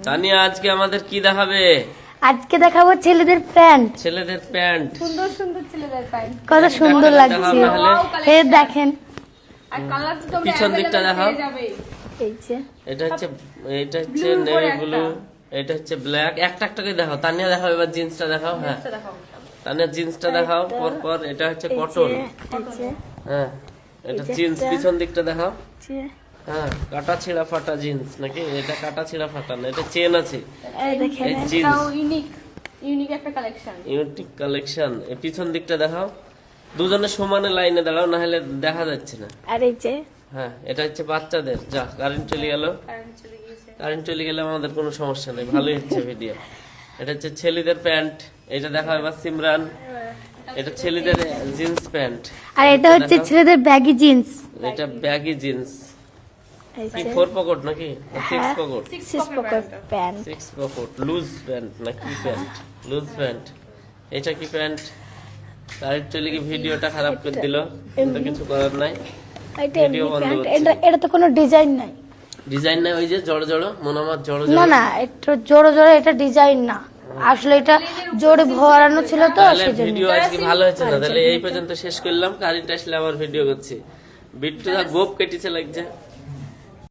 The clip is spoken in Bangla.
তানিয়া আজকে আমাদের কি দেখাবে? আজকে দেখাবো ছেলেদের প্যান্ট। ছেলেদের প্যান্ট, সুন্দর সুন্দর ছেলেদের প্যান্ট। কত সুন্দর লাগছে। এই দেখেন, আর কালার তো তোমরা পিছন দিকটা দেখাও। পেয়ে যাবে। এই যে এটা হচ্ছে Blue নেভি করে ব্লু, একটা। এটা হচ্ছে ব্ল্যাক। একটা একটা করে দেখাও। তানিয়া দেখাও, এবার জিন্সটা দেখাও। হ্যাঁ এটা দেখাও। তানিয়া জিন্সটা দেখাও পর পর। এটা হচ্ছে কটন। এই যে, হ্যাঁ এটা এই যে জিন্স, একটা। পিছন দিকটা দেখাও। যে, হ্যাঁ কাটা ছিঁড়া ফাটা জিন্স নাকি? এটা কাটা ছিঁড়া ফাটা না, এটা চেন আছে। এই দেখেন, এই জিন্স এটাও ইউনিক একটা কালেকশন। Unique collection. এই পিছন দিকটা দেখাও। দুজনে সমানে লাইনে দাঁড়াও, না হলে দেখা যাচ্ছে না। আর এই যে হ্যাঁ এটা হচ্ছে বাচ্চাদের। যা কারেন্ট চলে গেল। কারেন্ট চলে গিয়েছে। কারেন্ট চলে গেলে আমাদের কোনো সমস্যা নেই, ভালোই হচ্ছে ভিডিও। এটা হচ্ছে ছেলেদের প্যান্ট। এটা দেখাও এবার সিমরান। এটা ছেলেদের জিন্স প্যান্ট। আর এটা হচ্ছে ছেলেদের ব্যাগি জিন্স। এটা ব্যাগি জিন্স। এই কি যে 4 পকেট নাকি? 6 pocket? Six pocket pant. 6 pocket loose pant নাকি প্যান্ট? Loose pant. এটা কি প্যান্ট? কারেন্ট চলে গিয়ে ভিডিওটা খারাপ করে দিল, কিন্তু কিছু করার নাই। এটা ভিডিও এমনি বন্ধ প্যান্ট। করছি। এটা তো কোনো ডিজাইন নাই। ডিজাইন নাই, ওই যে জড়ো জড়ো মনোমার জড়ো না জড়ো। না, এটা জোরে জোরে, এটা ডিজাইন না, আসলে এটা জোরে ভরানো ছিল তো তাহলে সেজন্য। ভিডিও আজকে ভালো হয়েছে না, তাহলে এই পর্যন্ত শেষ করলাম। কারেন্ট আসলে আবার ভিডিও করছি। বিট্টু দা গোপ কেটেছে লাগছে।